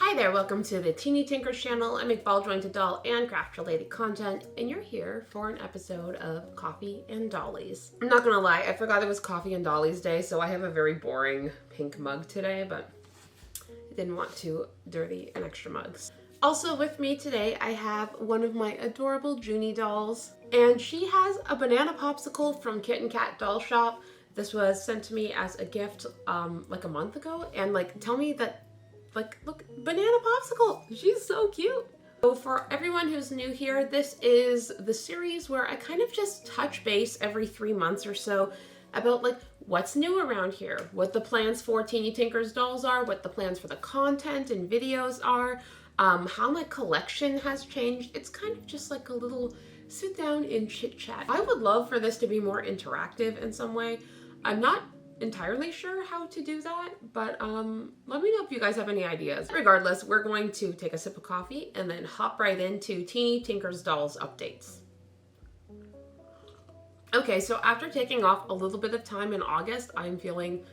Hi there, welcome to the Teeny Tinkers channel. I make ball jointed doll and craft related content, and you're here for an episode of Coffee and Dollies. I'm not gonna lie, I forgot it was Coffee and Dollies day, so I have a very boring pink mug today, but I didn't want to dirty an extra mugs. Also with me today, I have one of my adorable Junie dolls, and she has a banana popsicle from Kit and Kat Doll Shop. This was sent to me as a gift like a month ago, and tell me that look, banana popsicle. She's so cute. So for everyone who's new here, this is the series where I kind of just touch base every 3 months or so about what's new around here, what the plans for Teeny Tinkers dolls are, what the plans for the content and videos are, how my collection has changed. It's kind of just like a little sit down and chit chat. I would love for this to be more interactive in some way. I'm not entirely sure how to do that, but let me know if you guys have any ideas. Regardless, we're going to take a sip of coffee and then hop right into Teeny Tinkers Dolls updates. Okay, so after taking off a little bit of time in August, I'm feeling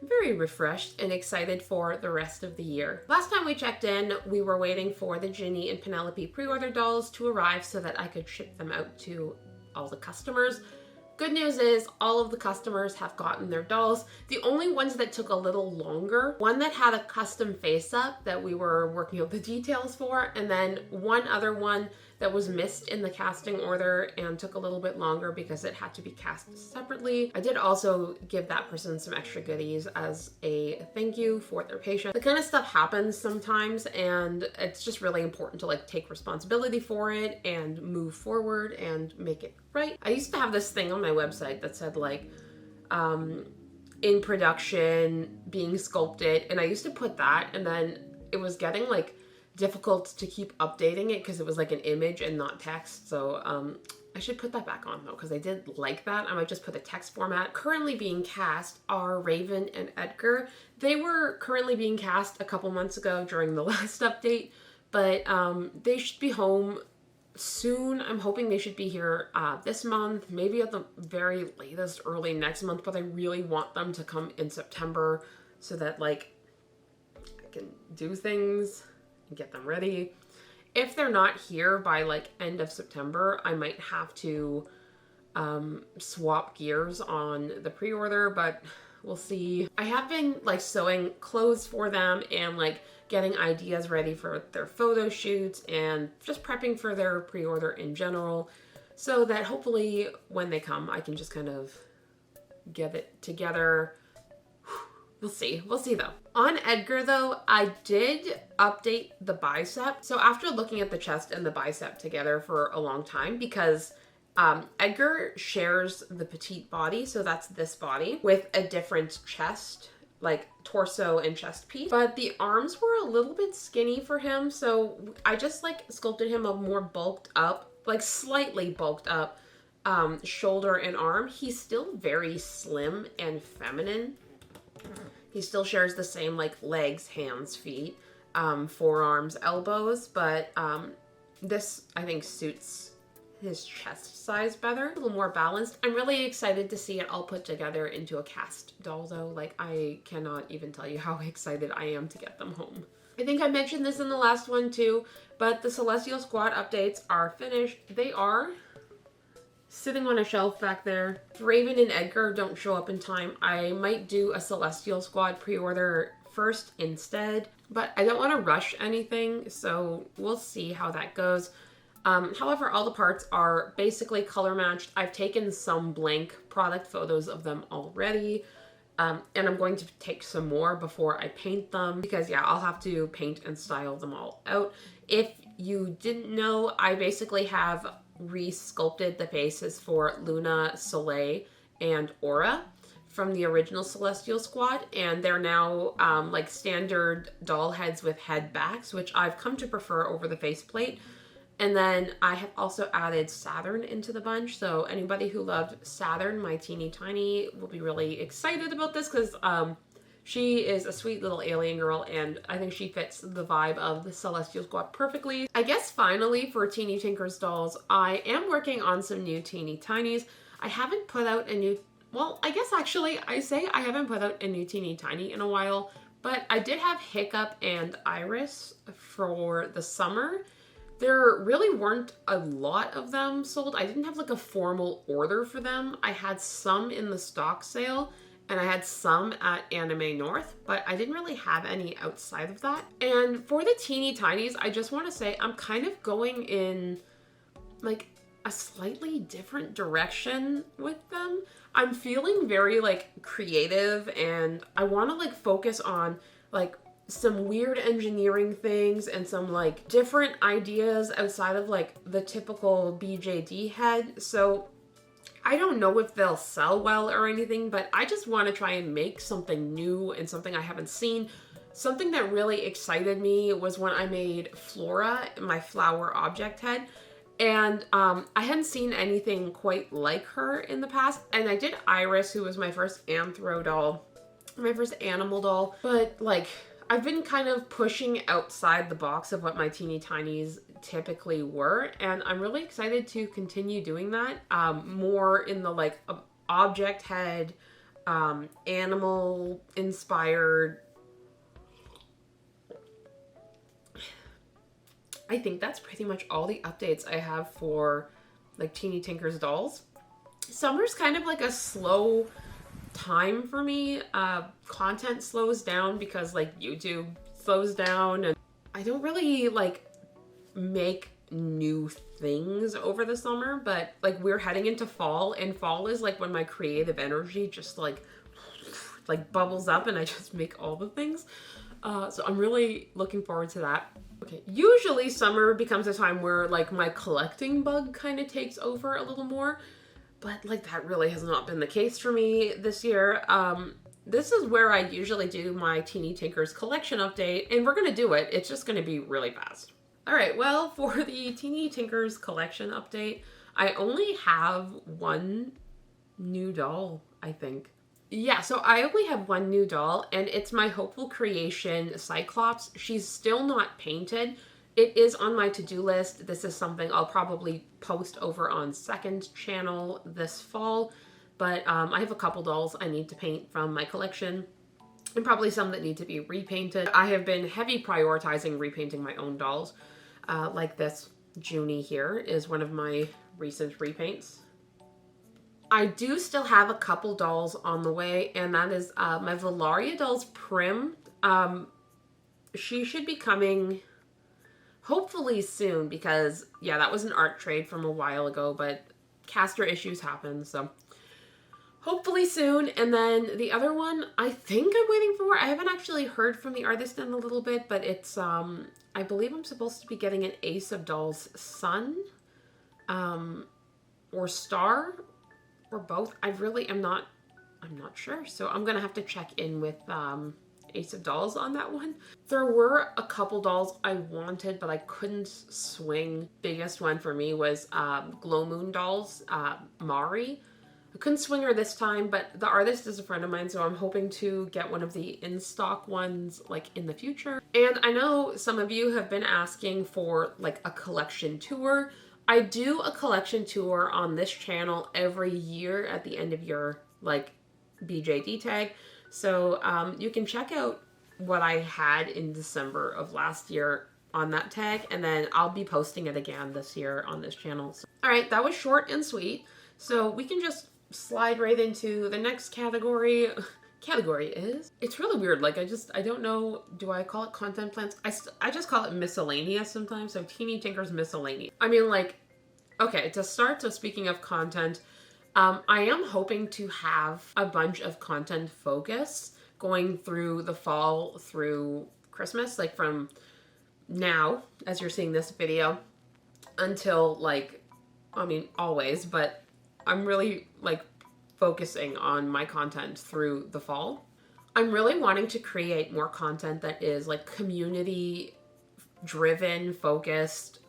very refreshed and excited for the rest of the year. Last time we checked in, we were waiting for the Ginny and Penelope pre-order dolls to arrive so that I could ship them out to all the customers. Good news is all of the customers have gotten their dolls. The only ones that took a little longer, one that had a custom face up that we were working out the details for, and then one other one that was missed in the casting order and took a little bit longer because it had to be cast separately. I did also give that person some extra goodies as a thank you for their patience. The kind of stuff happens sometimes, and it's just really important to take responsibility for it and move forward and make it right. I used to have this thing on my website that said in production, being sculpted, and I used to put that, and then it was getting difficult to keep updating it because it was an image and not text. So I should put that back on though, because I did like that. I might just put a text format. Currently being cast are Raven and Edgar. They were currently being cast a couple months ago during the last update, but they should be home soon. I'm hoping they should be here this month, maybe at the very latest early next month, but I really want them to come in September so that I can do things and get them ready. If they're not here by end of September, I might have to swap gears on the pre-order, but we'll see. I have been sewing clothes for them and getting ideas ready for their photo shoots and just prepping for their pre-order in general, so that hopefully when they come, I can just kind of get it together. We'll see though. On Edgar though, I did update the bicep. So after looking at the chest and the bicep together for a long time, because Edgar shares the petite body, so that's this body, with a different chest, torso and chest piece. But the arms were a little bit skinny for him, so I just sculpted him a more bulked up, slightly bulked up shoulder and arm. He's still very slim and feminine. He still shares the same legs, hands, feet, forearms, elbows, but this I think suits his chest size better, a little more balanced. I'm really excited to see it all put together into a cast doll though. I cannot even tell you how excited I am to get them home. I think I mentioned this in the last one too, but the Celestial Squad updates are finished. They are sitting on a shelf back there. If Raven and Edgar don't show up in time, I might do a Celestial Squad pre-order first instead, but I don't want to rush anything, so we'll see how that goes. However, all the parts are basically color matched. I've taken some blank product photos of them already, and I'm going to take some more before I paint them, because yeah, I'll have to paint and style them all out. If you didn't know, I basically have re-sculpted the faces for Luna, Soleil, and Aura from the original Celestial Squad, and they're now standard doll heads with head backs, which I've come to prefer over the faceplate. And then I have also added Saturn into the bunch, so anybody who loved Saturn, my teeny tiny, will be really excited about this, because she is a sweet little alien girl, and I think she fits the vibe of the Celestial Squad perfectly. I guess finally for Teeny Tinkers dolls, I am working on some new teeny tinies. I haven't put out a new, well, I guess actually I say I haven't put out a new teeny tiny in a while, But I did have Hiccup and Iris for the summer. There really weren't a lot of them sold. I didn't have like a formal order for them. I had some in the stock sale and I had some at Anime North, but I didn't really have any outside of that. And for the teeny tinies, I just want to say I'm kind of going in like a slightly different direction with them. I'm feeling very like creative and I want to like focus on like some weird engineering things and some like different ideas outside of like the typical BJD head. So I don't know if they'll sell well or anything, but I just want to try and make something new and something I haven't seen. Something that really excited me was when I made Flora, my flower object head. And I hadn't seen anything quite like her in the past. And I did Iris, who was my first anthro doll, my first animal doll. But like, I've been kind of pushing outside the box of what my teeny tinies typically were. And I'm really excited to continue doing that. More in the like object head, animal inspired. I think that's pretty much all the updates I have for like Teeny Tinker's dolls. Summer's kind of like a slow time for me. Content slows down because like YouTube slows down and I don't really like make new things over the summer, but like we're heading into fall and fall is like when my creative energy just like bubbles up and I just make all the things. So I'm really looking forward to that. Okay, usually summer becomes a time where like my collecting bug kind of takes over a little more, but like that really has not been the case for me this year. This is where I usually do my Teeny Tinkers collection update, and we're gonna do it. It's just gonna be really fast. All right, well, for the Teeny Tinkers collection update, I only have one new doll, I think. Yeah, so I only have one new doll, and it's my Hopeful Creation Cyclops. She's still not painted. It is on my to-do list. This is something I'll probably post over on Second channel this fall, but I have a couple dolls I need to paint from my collection, and probably some that need to be repainted. I have been heavy prioritizing repainting my own dolls. Like this Junie here is one of my recent repaints. I do still have a couple dolls on the way, and that is my Valaria dolls Prim. She should be coming hopefully soon because, yeah, that was an art trade from a while ago, but caster issues happen, so hopefully soon. And then the other one I think I'm waiting for. I haven't actually heard from the artist in a little bit, but it's, I believe I'm supposed to be getting an Ace of Dolls Sun, or Star, or both. I really am not, I'm not sure. So I'm gonna have to check in with Ace of Dolls on that one. There were a couple dolls I wanted, but I couldn't swing. Biggest one for me was Glow Moon Dolls, Mari. I couldn't swing her this time, but the artist is a friend of mine, so I'm hoping to get one of the in-stock ones like in the future. And I know some of you have been asking for like a collection tour. I do a collection tour on this channel every year at the end of your like BJD tag. So you can check out what I had in December of last year on that tag, and then I'll be posting it again this year on this channel. So, all right, that was short and sweet. So we can just slide right into the next category. Category is, it's really weird. Like I don't know, do I call it content plans? I just call it miscellaneous sometimes. So Teeny Tinker's miscellaneous. I mean, like, okay, to start, so speaking of content, I am hoping to have a bunch of content focus going through the fall through Christmas, like from now, as you're seeing this video, until like, I mean, always, but I'm really like focusing on my content through the fall. I'm really wanting to create more content that is like community driven, focused,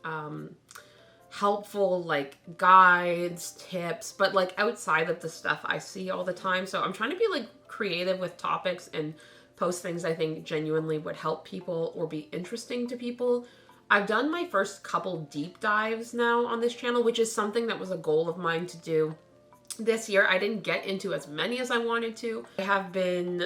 helpful like guides, tips, but like outside of the stuff I see all the time. So I'm trying to be like creative with topics and post things I think genuinely would help people or be interesting to people. I've done my first couple deep dives now on this channel, which is something that was a goal of mine to do this year. I didn't get into as many as I wanted to. I have been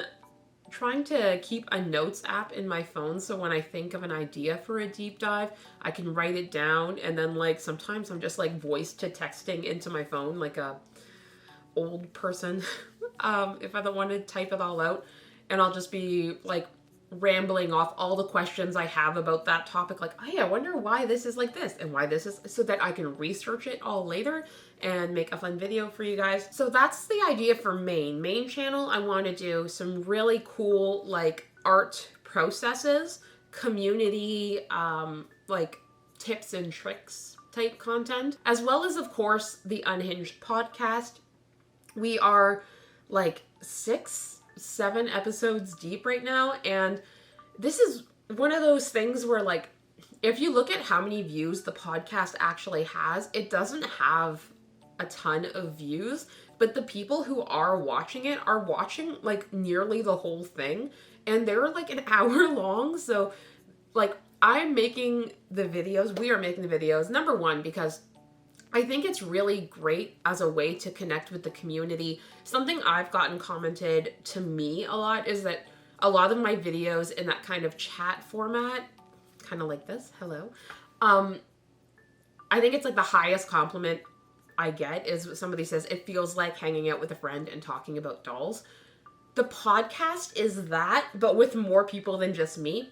trying to keep a notes app in my phone, so when I think of an idea for a deep dive, I can write it down, and then like sometimes I'm just like voice to texting into my phone like a old person if I don't want to type it all out, and I'll just be like rambling off all the questions I have about that topic, like, hey, I wonder why this is like this and why this is, so that I can research it all later and make a fun video for you guys. So that's the idea for main channel. I want to do some really cool like art processes, community, like tips and tricks type content, as well as of course the Unhinged podcast. We are like 6-7 episodes deep right now, and this is one of those things where like if you look at how many views the podcast actually has, it doesn't have a ton of views, but the people who are watching it are watching like nearly the whole thing, and they're like an hour long. So like I'm making the videos, we are making the videos, number one, because I think it's really great as a way to connect with the community. Something I've gotten commented to me a lot is that a lot of my videos in that kind of chat format, kind of like this, hello, I think it's like the highest compliment I get is somebody says, it feels like hanging out with a friend and talking about dolls. The podcast is that, but with more people than just me.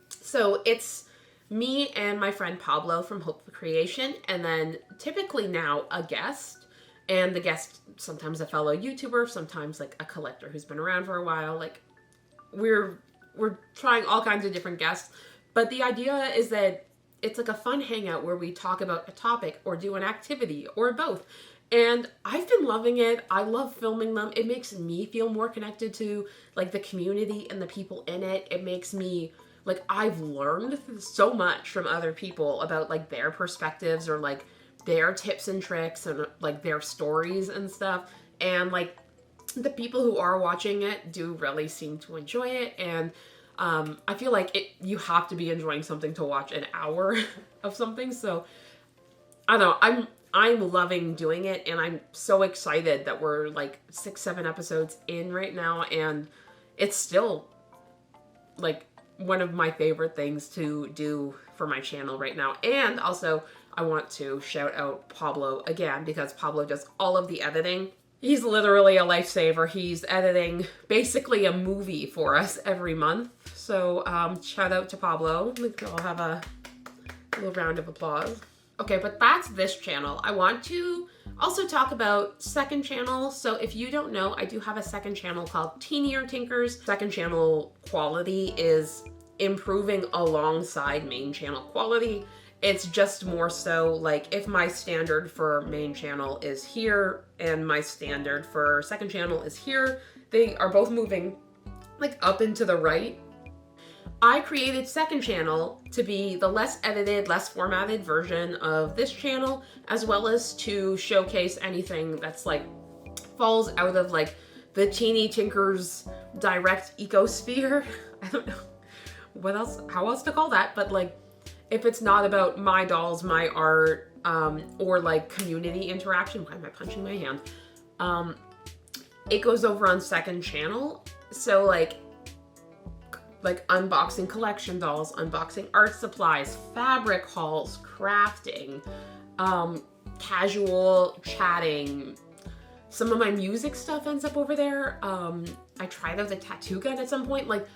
So it's me and my friend Pablo from Hope for Creation, and then typically now a guest, and the guest sometimes a fellow YouTuber, sometimes like a collector who's been around for a while. Like we're trying all kinds of different guests, but the idea is that it's like a fun hangout where we talk about a topic or do an activity or both. And I've been loving it. I love filming them. It makes me feel more connected to like the community and the people in it. It makes me like, I've learned so much from other people about like their perspectives or like their tips and tricks and like their stories and stuff. And like the people who are watching it do really seem to enjoy it. And I feel like you have to be enjoying something to watch an hour of something. So I don't know, I'm loving doing it, and I'm so excited that we're like 6-7 episodes in right now, and it's still like one of my favorite things to do for my channel right now. And also I want to shout out Pablo again, because Pablo does all of the editing. He's literally a lifesaver. He's editing basically a movie for us every month. So shout out to Pablo. I'll have a little round of applause. Okay, but that's this channel. I want to also talk about second channel. So if you don't know, I do have a second channel called Teenier Tinkers. Second channel quality is improving alongside main channel quality. It's just more so like if my standard for main channel is here and my standard for second channel is here, they are both moving like up and to the right. I created second channel to be the less edited, less formatted version of this channel, as well as to showcase anything that's like falls out of like the Teeny Tinkers direct ecosphere. I don't know how else to call that, but like if it's not about my dolls, my art, or like community interaction, why am I punching my hand? It goes over on second channel. So like unboxing collection dolls, unboxing art supplies, fabric hauls, crafting, casual chatting. Some of my music stuff ends up over there. I tried out the tattoo gun at some point. Like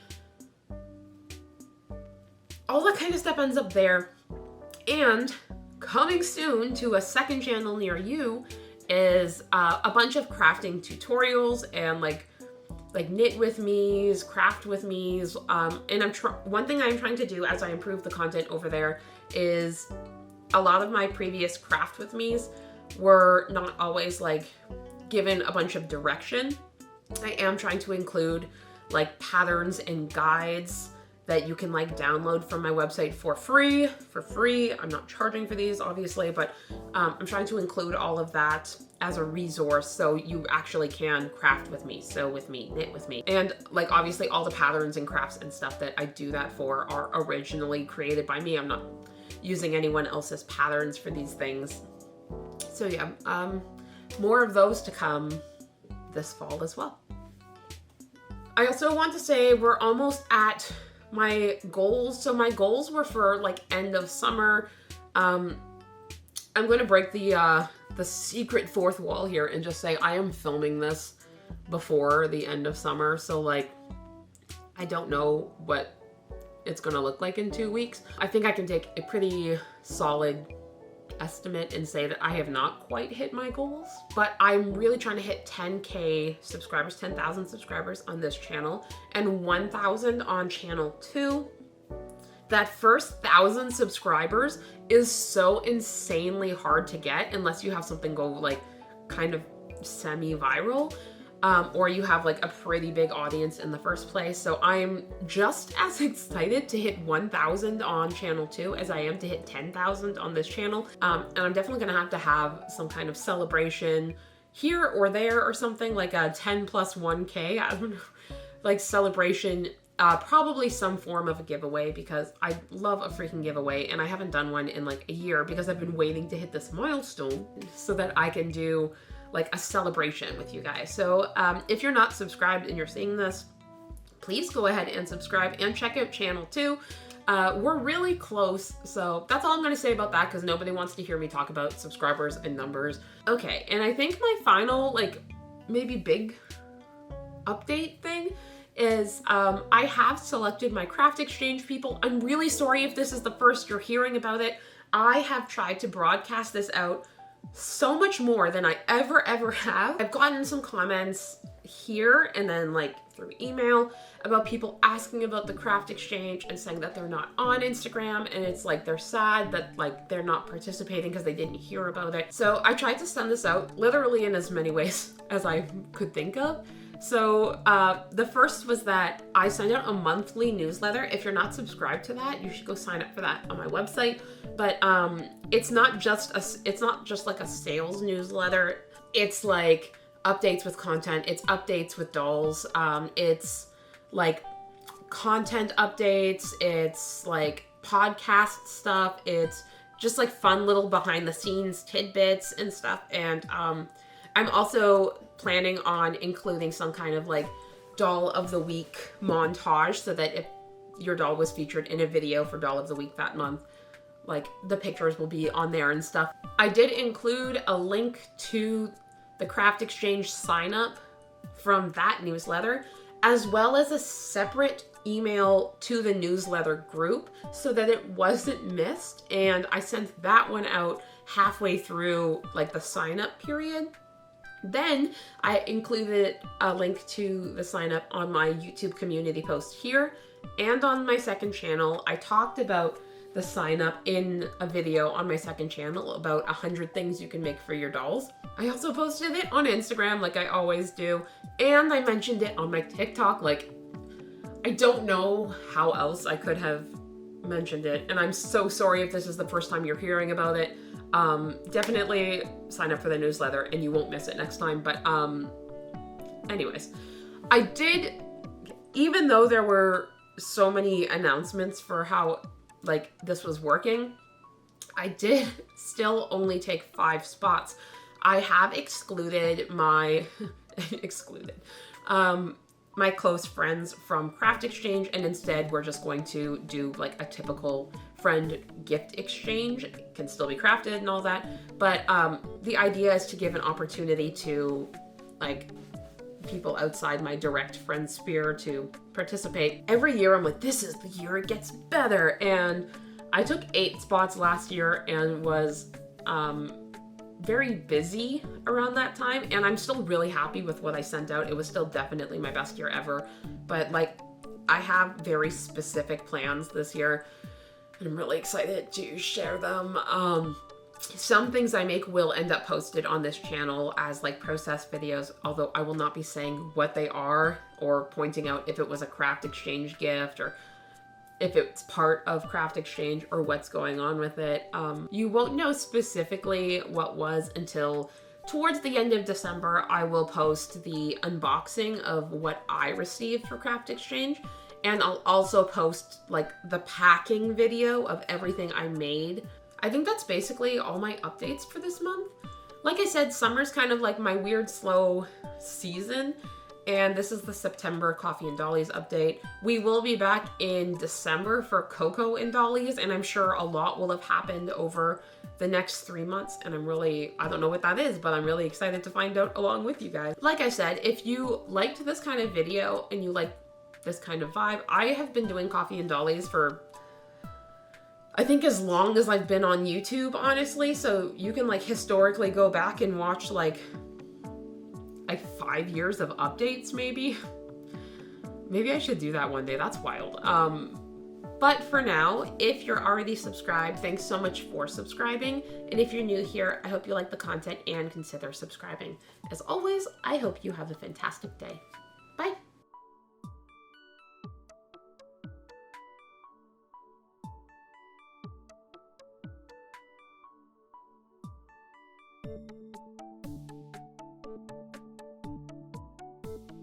all that kind of stuff ends up there. And coming soon to a second channel near you is a bunch of crafting tutorials and like knit with me's, craft with me's, and one thing I'm trying to do as I improve the content over there is a lot of my previous craft with me's were not always like given a bunch of direction. I am trying to include like patterns and guides that you can like download from my website for free. I'm not charging for these obviously, but I'm trying to include all of that as a resource so you actually can craft with me, sew with me, knit with me. And like obviously all the patterns and crafts and stuff that I do that for are originally created by me. I'm not using anyone else's patterns for these things. So yeah, more of those to come this fall as well. I also want to say we're almost at my goals. So my goals were for like end of summer. I'm going to break the secret fourth wall here and just say I am filming this before the end of summer. So like, I don't know what it's going to look like in 2 weeks. I think I can take a pretty solid estimate and say that I have not quite hit my goals, but I'm really trying to hit 10K subscribers, 10,000 subscribers on this channel and 1,000 on channel 2. That first 1,000 subscribers is so insanely hard to get unless you have something go like kind of semi-viral. Or you have like a pretty big audience in the first place. So I'm just as excited to hit 1,000 on channel 2 as I am to hit 10,000 on this channel. And I'm definitely gonna have to have some kind of celebration here or there or something, like a 10 plus 1K, I don't know, like celebration, probably some form of a giveaway, because I love a freaking giveaway and I haven't done one in like a year because I've been waiting to hit this milestone so that I can do like a celebration with you guys. So if you're not subscribed and you're seeing this, please go ahead and subscribe and check out channel 2. We're really close, so that's all I'm gonna say about that because nobody wants to hear me talk about subscribers and numbers. Okay, and I think my final like maybe big update thing is I have selected my craft exchange people. I'm really sorry if this is the first you're hearing about it. I have tried to broadcast this out so much more than I ever have. I've gotten some comments here and then like through email about people asking about the craft exchange and saying that they're not on Instagram, and it's like they're sad that like they're not participating because they didn't hear about it. So I tried to send this out literally in as many ways as I could think of. So the first was that I send out a monthly newsletter. If you're not subscribed to that, you should go sign up for that on my website. But it's not just like a sales newsletter. It's like updates with content. It's updates with dolls. It's like content updates. It's like podcast stuff. It's just like fun little behind the scenes tidbits and stuff. And I'm also planning on including some kind of like doll of the week montage so that if your doll was featured in a video for doll of the week that month, like the pictures will be on there and stuff. I did include a link to the craft exchange sign up from that newsletter, as well as a separate email to the newsletter group so that it wasn't missed. And I sent that one out halfway through like the sign up period. Then I included a link to the sign up on my YouTube community post here and on my second channel. I talked about the sign up in a video on my second channel about 100 things you can make for your dolls. I also posted it on Instagram like I always do, and I mentioned it on my TikTok. Like, I don't know how else I could have mentioned it, and I'm so sorry if this is the first time you're hearing about it. Definitely sign up for the newsletter and you won't miss it next time. But anyways, I did, even though there were so many announcements for how like this was working, I did still only take 5 spots. I have excluded my my close friends from craft exchange, and instead we're just going to do like a typical friend gift exchange. It can still be crafted and all that, but the idea is to give an opportunity to like people outside my direct friend sphere to participate. Every year I'm like, this is the year it gets better, and I took 8 spots last year and was very busy around that time, and I'm still really happy with what I sent out. It was still definitely my best year ever, but like I have very specific plans this year and I'm really excited to share them. Some things I make will end up posted on this channel as like process videos, although I will not be saying what they are or pointing out if it was a craft exchange gift or if it's part of craft exchange or what's going on with it. You won't know specifically what was until towards the end of December. I will post the unboxing of what I received for craft exchange, and I'll also post like the packing video of everything I made. I think that's basically all my updates for this month. Like I said, summer's kind of like my weird slow season, And this is the September Coffee and Dollies update. We will be back in December for Cocoa and Dollies, and I'm sure a lot will have happened over the next 3 months, and I don't know what that is, but I'm really excited to find out along with you guys. Like I said, if you liked this kind of video and you like this kind of vibe, I have been doing Coffee and Dollies for I think as long as I've been on YouTube, honestly, so you can like historically go back and watch like 5 years of updates, maybe. Maybe I should do that one day. That's wild. But for now, if you're already subscribed, thanks so much for subscribing. And if you're new here, I hope you like the content and consider subscribing. As always, I hope you have a fantastic day.